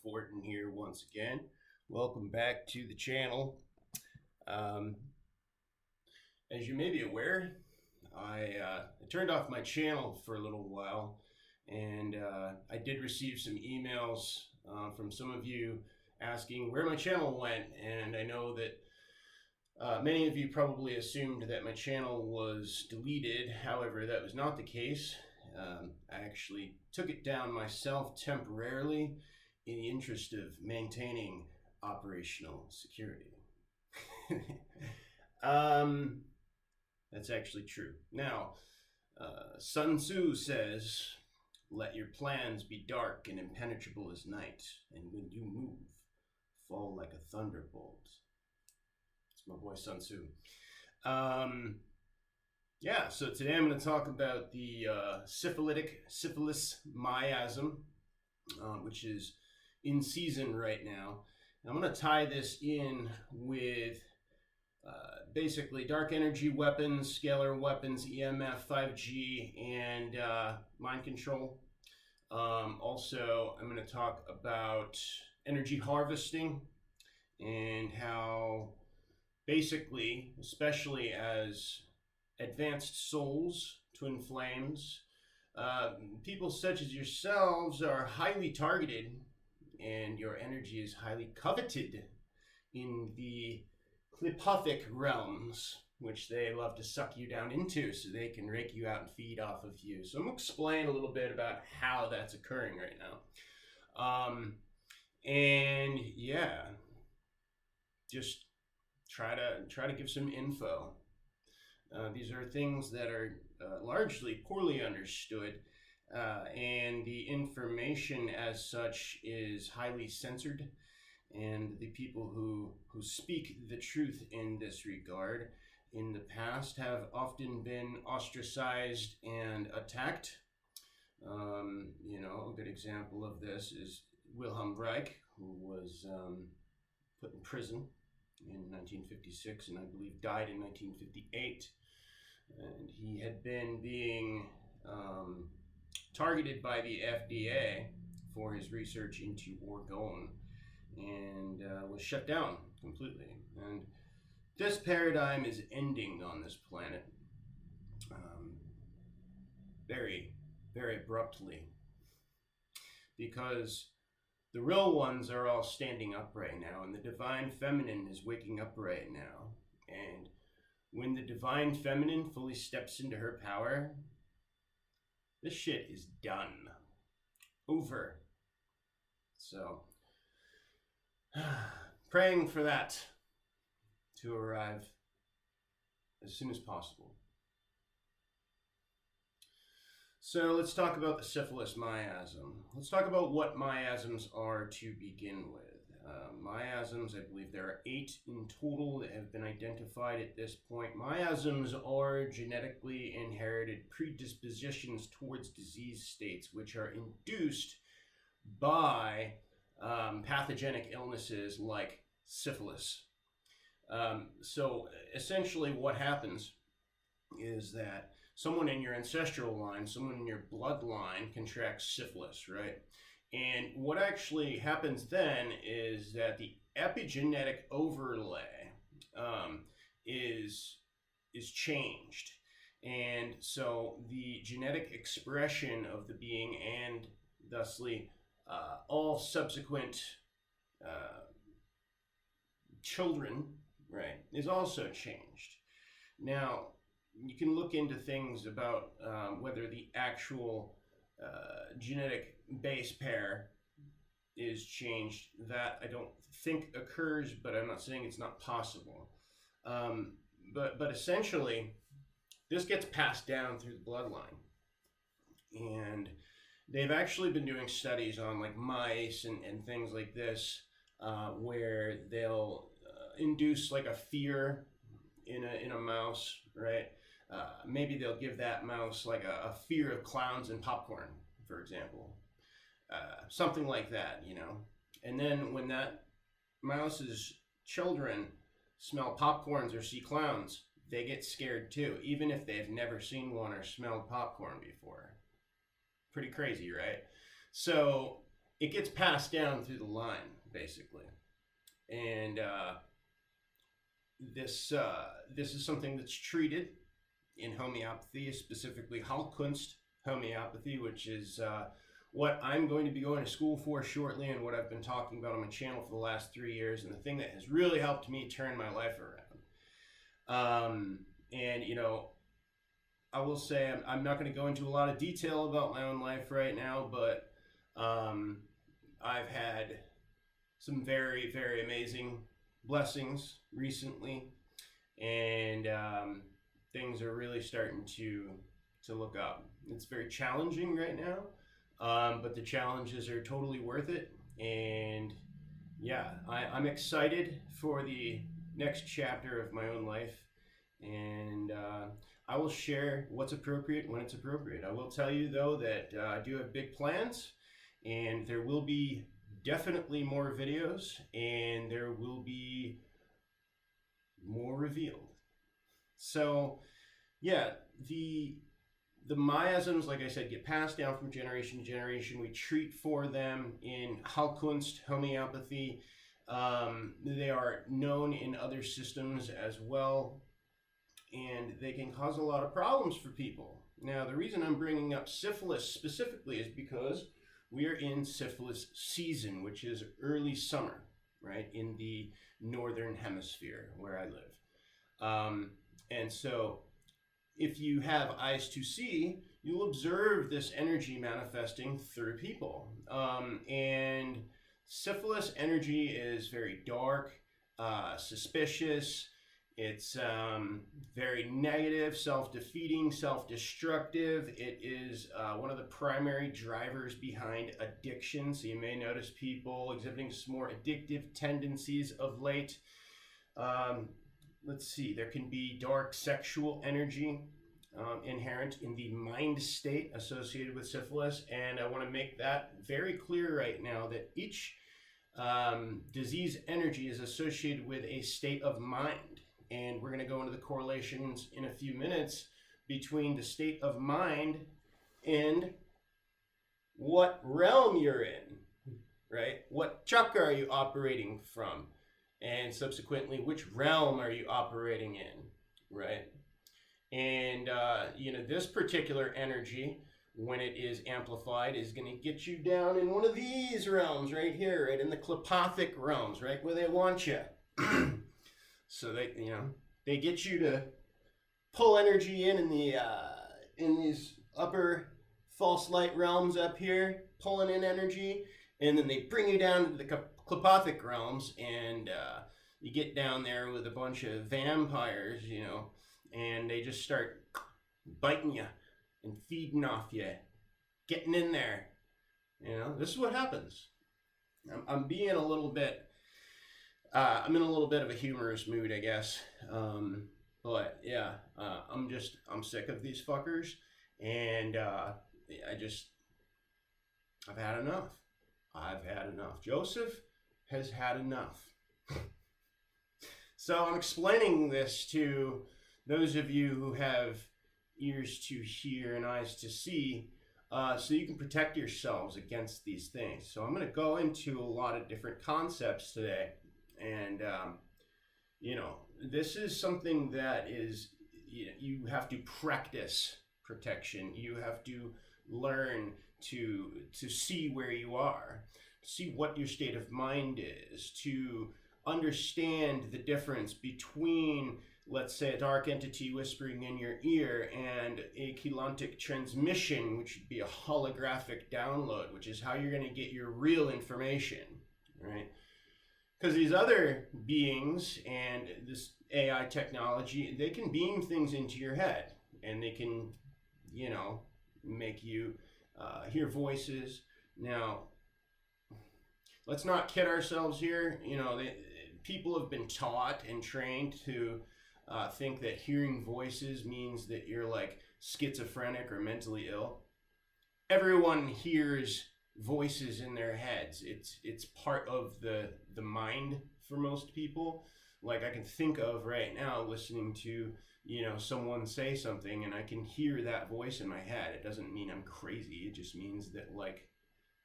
Fortin here once again. Welcome back to the channel. As you may be aware, I turned off my channel for a little while, and I did receive some emails from some of you asking where my channel went, and I know that many of you probably assumed that my channel was deleted. However, that was not the case. I actually took it down myself temporarily in the interest of maintaining operational security. That's actually true. Now, Sun Tzu says, "Let your plans be dark and impenetrable as night, and when you move, fall like a thunderbolt." It's my boy Sun Tzu. Yeah, so today I'm going to talk about the Syphilis miasm, which is in season right now. And I'm going to tie this in with basically dark energy weapons, scalar weapons, EMF, 5G, and mind control. Also, I'm going to talk about energy harvesting and how basically, especially as advanced souls, twin flames, people such as yourselves are highly targeted, and your energy is highly coveted in the Syphilitic realms, which they love to suck you down into so they can rake you out and feed off of you. So I'm going to explain a little bit about how that's occurring right now. And yeah, just try to give some info. These are things that are largely poorly understood, and the information as such is highly censored, and the people who speak the truth in this regard in the past have often been ostracized and attacked. A good example of this is Wilhelm Reich, who was put in prison in 1956 and I believe died in 1958. And he had been being targeted by the FDA for his research into orgone, and was shut down completely. And this paradigm is ending on this planet very, very abruptly, because the real ones are all standing up right now, and the divine feminine is waking up right now. And when the divine feminine fully steps into her power, this shit is done. Over. So, praying for that to arrive as soon as possible. So let's talk about the syphilis miasm. Let's talk about what miasms are to begin with. Miasms, I believe there are 8 in total that have been identified at this point. Miasms are genetically inherited predispositions towards disease states which are induced by pathogenic illnesses like syphilis. So essentially what happens is that someone in your ancestral line, someone in your bloodline contracts syphilis, right? And what actually happens then is that the epigenetic overlay is changed. And so the genetic expression of the being, and thusly all subsequent children, right, is also changed. Now, you can look into things about whether the actual genetic base pair is changed. That I don't think occurs, but I'm not saying it's not possible. But essentially, this gets passed down through the bloodline. And they've actually been doing studies on like mice and things like this, where they'll induce like a fear in a mouse, right? Maybe they'll give that mouse like a fear of clowns and popcorn, for example. Something like that, you know. And then when that mouse's children smell popcorns or see clowns, they get scared too, even if they've never seen one or smelled popcorn before. Pretty crazy, right? So it gets passed down through the line, basically. And this is something that's treated in homeopathy, specifically Heilkunst homeopathy, which is what I'm going to be going to school for shortly, and what I've been talking about on my channel for the last 3 years, and the thing that has really helped me turn my life around. And you know, I will say I'm not going to go into a lot of detail about my own life right now, but I've had some very, very amazing blessings recently, and things are really starting to look up. It's very challenging right now, but the challenges are totally worth it. And yeah, I'm excited for the next chapter of my own life, and I will share what's appropriate when it's appropriate. I will tell you though that I do have big plans, and there will be definitely more videos, and there will be more revealed. So yeah, the miasms, like I said, get passed down from generation to generation. We treat for them in Heilkunst homeopathy. They are known in other systems as well, and they can cause a lot of problems for people. Now, the reason I'm bringing up syphilis specifically is because we are in syphilis season, which is early summer, right, in the northern hemisphere where I live. And so if you have eyes to see, you'll observe this energy manifesting through people. And syphilis energy is very dark, suspicious. It's very negative, self-defeating, self-destructive. It is one of the primary drivers behind addiction. So you may notice people exhibiting some more addictive tendencies of late. Let's see, there can be dark sexual energy inherent in the mind state associated with syphilis. And I want to make that very clear right now that each disease energy is associated with a state of mind. And we're going to go into the correlations in a few minutes between the state of mind and what realm you're in, right? What chakra are you operating from? And subsequently, which realm are you operating in, right? And, you know, this particular energy, when it is amplified, is going to get you down in one of these realms right here, right? In the clepothic realms, right? Where they want you. So they, you know, they get you to pull energy in the in these upper false light realms up here, pulling in energy, and then they bring you down to the clepothic realms, and you get down there with a bunch of vampires, you know, and they just start biting you and feeding off you, getting in there. You know, this is what happens. I'm being a little bit. I'm in a little bit of a humorous mood, I guess. But yeah, I'm sick of these fuckers, and I've had enough. I've had enough. Joseph has had enough. So I'm explaining this to those of you who have ears to hear and eyes to see, so you can protect yourselves against these things. So I'm going to go into a lot of different concepts today. And, you know, this is something that is, you have to practice protection. You have to learn to see where you are, see what your state of mind is, to understand the difference between, let's say, a dark entity whispering in your ear and a chelantic transmission, which would be a holographic download, which is how you're going to get your real information, right? Because these other beings and this AI technology, they can beam things into your head, and they can, you know, make you hear voices. Now, let's not kid ourselves here. You know, people have been taught and trained to think that hearing voices means that you're like schizophrenic or mentally ill. Everyone hears voices in their heads. It's part of the mind for most people. Like, I can think of right now listening to, you know, someone say something, and I can hear that voice in my head. It doesn't mean I'm crazy. It just means that, like,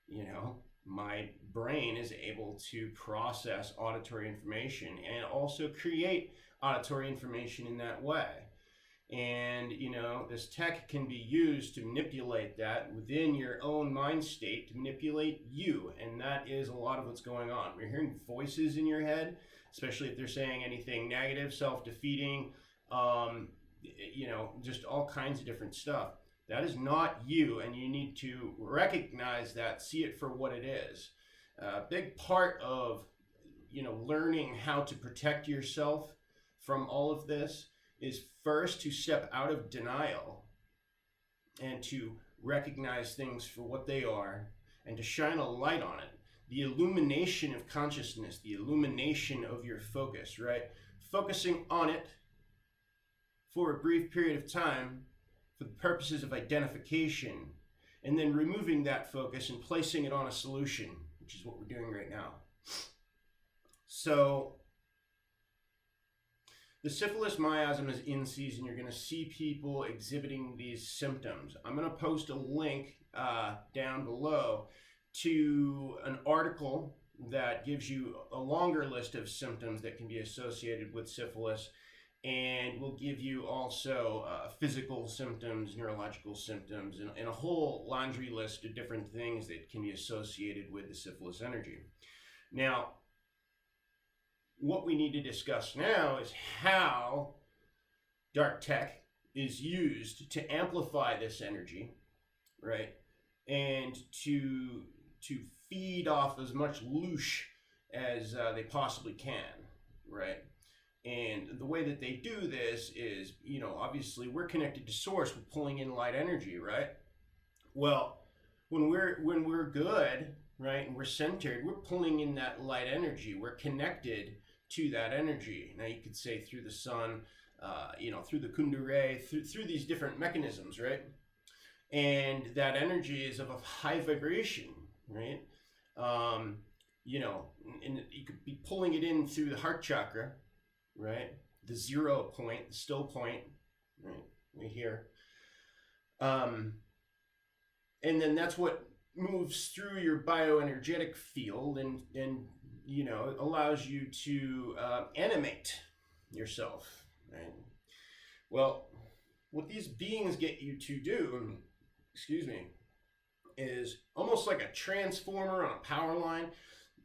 you know, my brain is able to process auditory information and also create auditory information in that way. And, you know, this tech can be used to manipulate that within your own mind state, to manipulate you. And that is a lot of what's going on. We're hearing voices in your head, especially if they're saying anything negative, self-defeating, you know, just all kinds of different stuff. That is not you, and you need to recognize that, see it for what it is. A big part of, you know, learning how to protect yourself from all of this is first to step out of denial and to recognize things for what they are and to shine a light on it. The illumination of consciousness, the illumination of your focus, right? Focusing on it for a brief period of time for the purposes of identification, and then removing that focus and placing it on a solution, which is what we're doing right now. So the syphilis miasm is in season. You're going to see people exhibiting these symptoms. I'm going to post a link down below to an article that gives you a longer list of symptoms that can be associated with syphilis, and we'll give you also physical symptoms, neurological symptoms, and a whole laundry list of different things that can be associated with the syphilis energy. Now, what we need to discuss now is how dark tech is used to amplify this energy, right? And to feed off as much loosh as they possibly can, right? And the way that they do this is, you know, obviously we're connected to source, we're pulling in light energy, right? Well, when we're good, right, and we're centered, we're pulling in that light energy. We're connected to that energy. Now you could say through the sun, you know, through the kundure, through these different mechanisms, right? And that energy is of a high vibration, right? You know, and you could be pulling it in through the heart chakra, right? The 0 point, the still point, right here. And then that's what moves through your bioenergetic field and you know, allows you to animate yourself, right? Well, what these beings get you to do, excuse me, is almost like a transformer on a power line.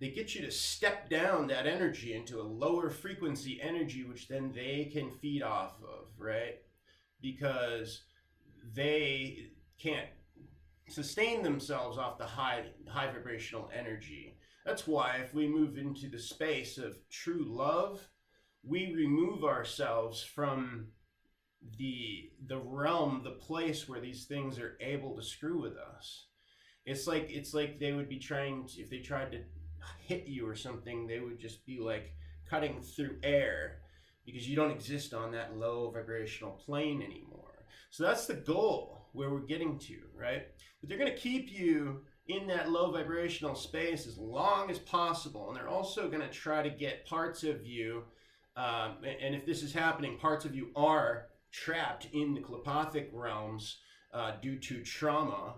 They get you to step down that energy into a lower frequency energy, which then they can feed off of, right? Because they can't sustain themselves off the high vibrational energy. That's why if we move into the space of true love, we remove ourselves from the realm, the place where these things are able to screw with us. It's like they would be trying to, if they tried to hit you or something, they would just be like cutting through air, because you don't exist on that low vibrational plane anymore. So that's the goal where we're getting to, right? But they're going to keep you in that low vibrational space as long as possible, and they're also going to try to get parts of you, and if this is happening, parts of you are trapped in the telepathic realms due to trauma.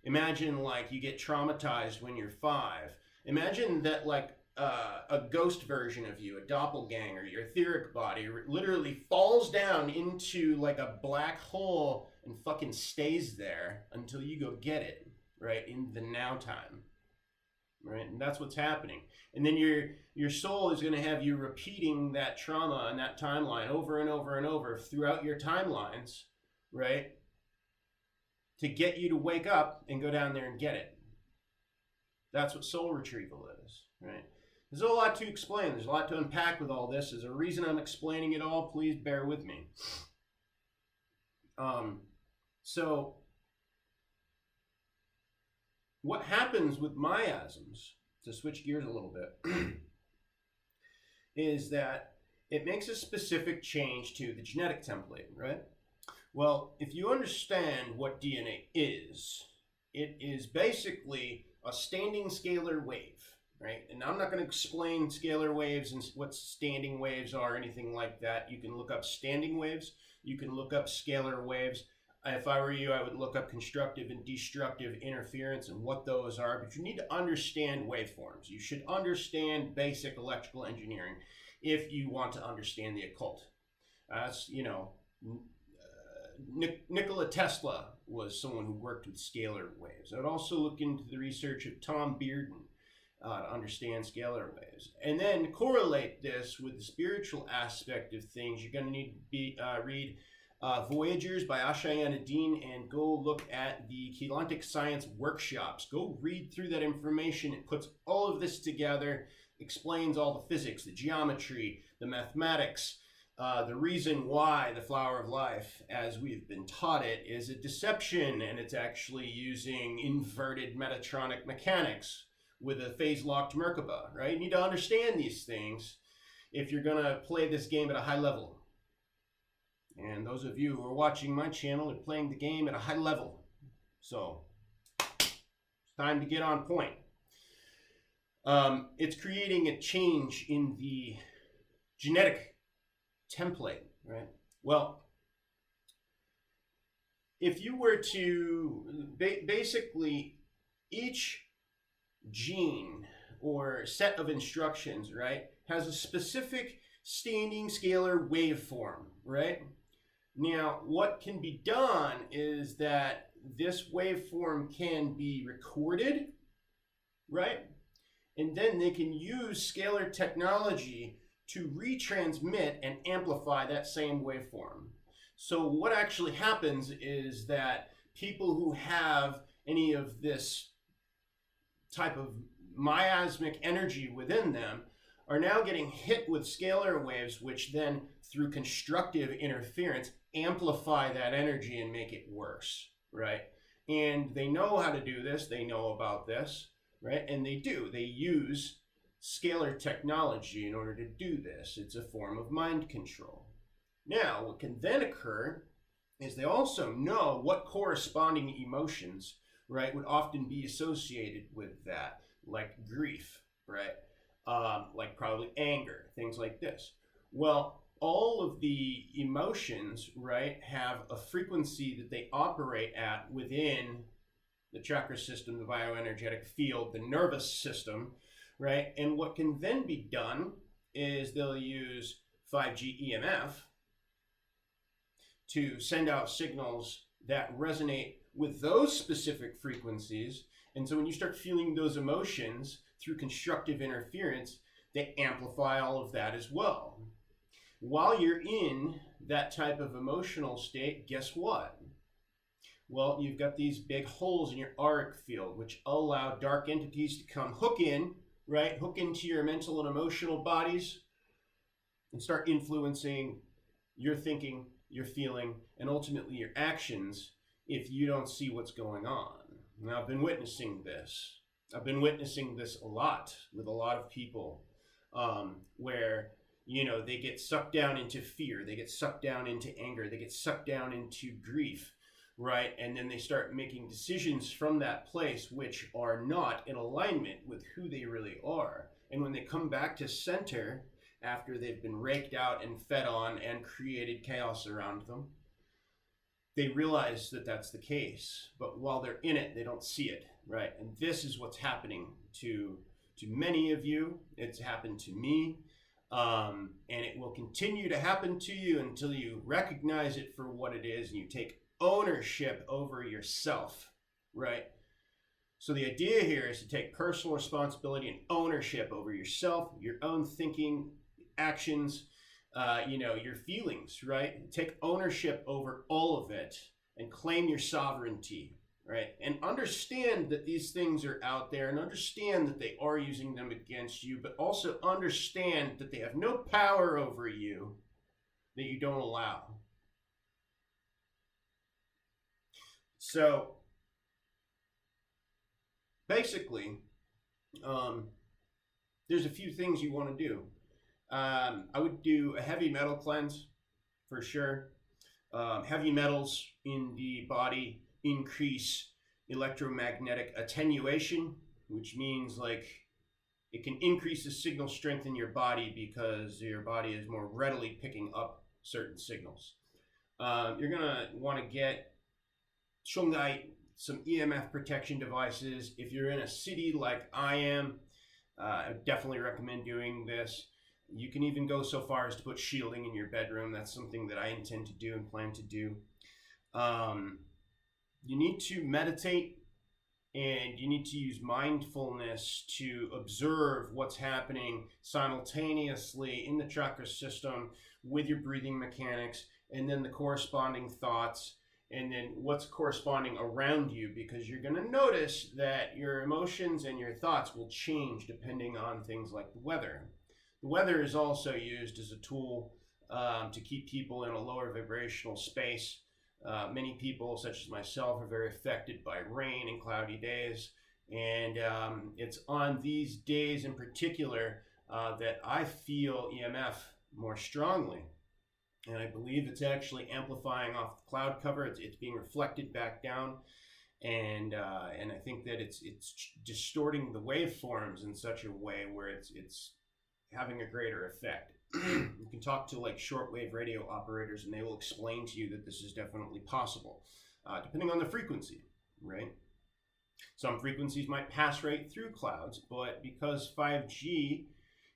Imagine like you get traumatized when you're 5. Imagine that like a ghost version of you, a doppelganger, your etheric body literally falls down into like a black hole and fucking stays there until you go get it, right, in the now time, right? And that's what's happening. And then your soul is going to have you repeating that trauma and that timeline over and over and over throughout your timelines, right, to get you to wake up and go down there and get it. That's what soul retrieval is, right? There's a lot to explain. There's a lot to unpack with all this. There's a reason I'm explaining it all. Please bear with me. So what happens with miasms, to switch gears a little bit, is that it makes a specific change to the genetic template, right? Well, if you understand what DNA is, it is basically a standing scalar wave, right? And I'm not going to explain scalar waves and what standing waves are or anything like that. You can look up standing waves. You can look up scalar waves. If I were you, I would look up constructive and destructive interference and what those are. But you need to understand waveforms. You should understand basic electrical engineering if you want to understand the occult. That's, Nikola Tesla was someone who worked with scalar waves. I would also look into the research of Tom Bearden to understand scalar waves. And then correlate this with the spiritual aspect of things. You're going to need to read Voyagers by Ashayana Dean and go look at the Keylontic Science workshops. Go read through that information. It puts all of this together, explains all the physics, the geometry, the mathematics, the reason why the flower of life, as we've been taught it, is a deception, and it's actually using inverted Metatronic mechanics with a phase-locked Merkaba, right? You need to understand these things if you're going to play this game at a high level. And those of you who are watching my channel are playing the game at a high level. So, it's time to get on point. It's creating a change in the genetic template, right? Well, if you were to basically each gene or set of instructions, right, has a specific standing scalar waveform, right? Now, what can be done is that this waveform can be recorded, right? And then they can use scalar technology to retransmit and amplify that same waveform. So what actually happens is that people who have any of this type of miasmic energy within them are now getting hit with scalar waves, which then, through constructive interference, amplify that energy and make it worse, right? And they know how to do this. They know about this, right? And they do. They use scalar technology in order to do this. It's a form of mind control. Now, what can then occur is they also know what corresponding emotions, right, would often be associated with that, like grief, right? Like probably anger, things like this. Well, all of the emotions, right, have a frequency that they operate at within the chakra system, the bioenergetic field, the nervous system, right? And what can then be done is they'll use 5G EMF to send out signals that resonate with those specific frequencies. And so when you start feeling those emotions through constructive interference, they amplify all of that as well. While you're in that type of emotional state, guess what? Well, you've got these big holes in your auric field, which allow dark entities to come hook in, right? Hook into your mental and emotional bodies and start influencing your thinking, your feeling, and ultimately your actions if you don't see what's going on. Now, I've been witnessing this. I've been witnessing this a lot with a lot of people where, they get sucked down into fear. They get sucked down into anger. They get sucked down into grief, right? And then they start making decisions from that place which are not in alignment with who they really are. And when they come back to center after they've been raked out and fed on and created chaos around them, they realize that that's the case. But while they're in it, they don't see it, right? And this is what's happening to many of you. It's happened to me. And it will continue to happen to you until you recognize it for what it is and you take ownership over yourself, right? So the idea here is to take personal responsibility and ownership over yourself, your own thinking, actions, your feelings, right? Take ownership over all of it and claim your sovereignty, right? And understand that these things are out there and understand that they are using them against you, but also understand that they have no power over you that you don't allow. So basically, there's a few things you want to do. I would do a heavy metal cleanse for sure. Heavy metals in the body increase electromagnetic attenuation, which means like it can increase the signal strength in your body because your body is more readily picking up certain signals. You're going to want to get shungite, some EMF protection devices. If you're in a city like I am, I definitely recommend doing this. You can even go so far as to put shielding in your bedroom. That's something that I intend to do and plan to do. You need to meditate, and you need to use mindfulness to observe what's happening simultaneously in the chakra system with your breathing mechanics, and then the corresponding thoughts, and then what's corresponding around you, because you're going to notice that your emotions and your thoughts will change depending on things like the weather. The weather is also used as a tool to keep people in a lower vibrational space. Many people, such as myself, are very affected by rain and cloudy days. And it's on these days in particular that I feel EMF more strongly. And I believe it's actually amplifying off the cloud cover. It's being reflected back down. And I think that it's distorting the waveforms in such a way where it's having a greater effect. You can talk to like shortwave radio operators and they will explain to you that this is definitely possible, depending on the frequency, right? Some frequencies might pass right through clouds, but because 5G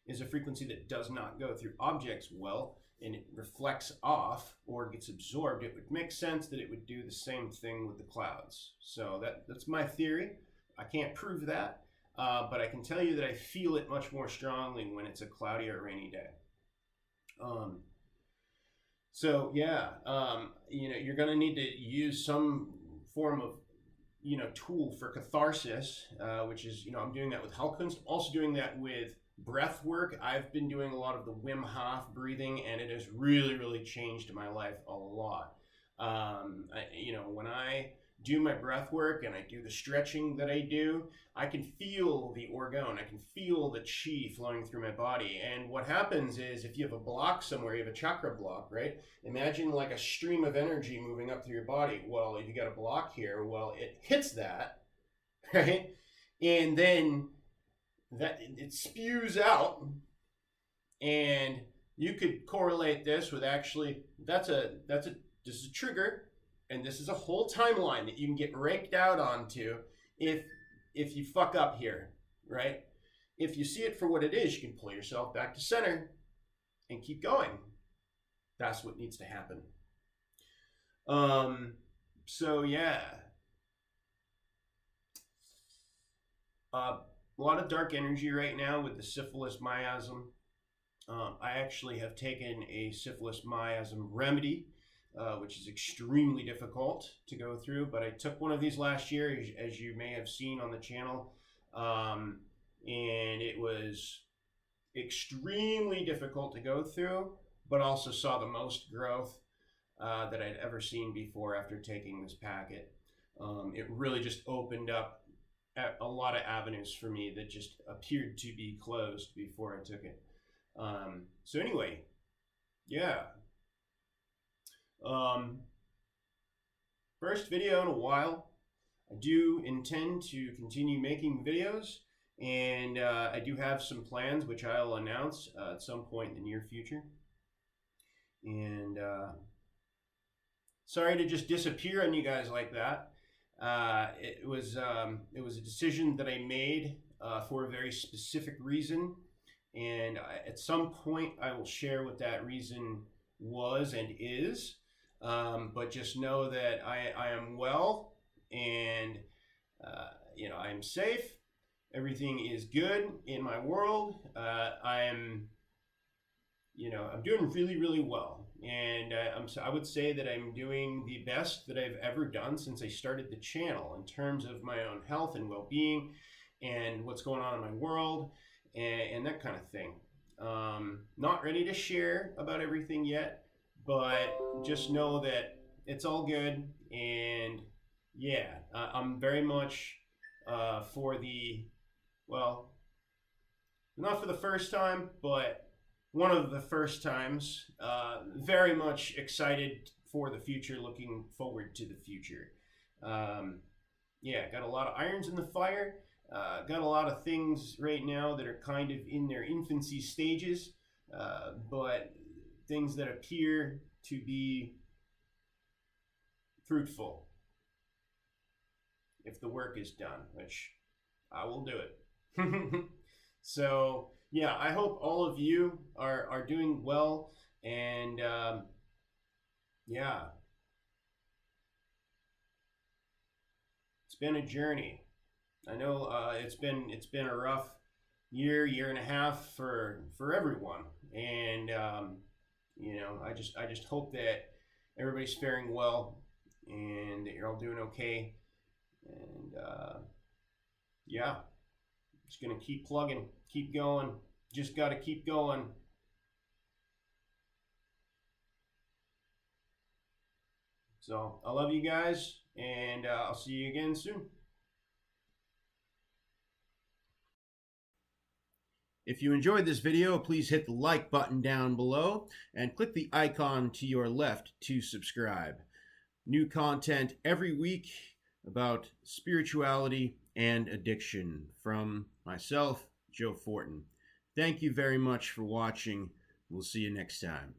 is a frequency that does not go through objects well, and it reflects off or gets absorbed, it would make sense that it would do the same thing with the clouds. So that's my theory. I can't prove that, but I can tell you that I feel it much more strongly when it's a cloudy or rainy day. So yeah, you're going to need to use some form of, tool for catharsis, which is, I'm doing that with Heilkunst, also doing that with breath work. I've been doing a lot of the Wim Hof breathing, and it has really, really changed my life a lot. When I do my breath work and I do the stretching that I do, I can feel the orgone, I can feel the chi flowing through my body. And what happens is, if you have a block somewhere, you have a chakra block, right? Imagine like a stream of energy moving up through your body. Well, if you got a block here, well, it hits that, right? And then that it spews out, and you could correlate this with actually this is a trigger, and this is a whole timeline that you can get raked out onto if you fuck up here, right? If you see it for what it is, you can pull yourself back to center and keep going. That's what needs to happen. So yeah, a lot of dark energy right now with the syphilis miasm. I actually have taken a syphilis miasm remedy, which is extremely difficult to go through, but I took one of these last year, as you may have seen on the channel, and it was extremely difficult to go through, but also saw the most growth that I'd ever seen before after taking this packet. It really just opened up a lot of avenues for me that just appeared to be closed before I took it. So anyway, yeah. First video in a while. I do intend to continue making videos, and I do have some plans which I'll announce at some point in the near future. And sorry to just disappear on you guys like that. It was a decision that I made for a very specific reason, and at some point I will share what that reason was and is. But just know that I am well, and I'm safe. Everything is good in my world. I'm doing really, really well, and I would say that I'm doing the best that I've ever done since I started the channel in terms of my own health and well-being, and what's going on in my world, and that kind of thing. Not ready to share about everything yet, but just know that it's all good. And yeah, I'm very much for the, well, not for the first time, but one of the first times, very much excited for the future, looking forward to the future. Yeah, got a lot of irons in the fire, got a lot of things right now that are kind of in their infancy stages, but things that appear to be fruitful. if the work is done, which I will do it. So yeah, I hope all of you are doing well, and yeah, it's been a journey. I know it's been a rough year and a half for everyone, and you know, I just hope that everybody's faring well and that you're all doing okay, and yeah, just gonna keep plugging, keep going. Just got to keep going. So I love you guys, and I'll see you again soon. If you enjoyed this video, please hit the like button down below and click the icon to your left to subscribe. New content every week about spirituality and addiction from myself, Joe Fortin. Thank you very much for watching. We'll see you next time.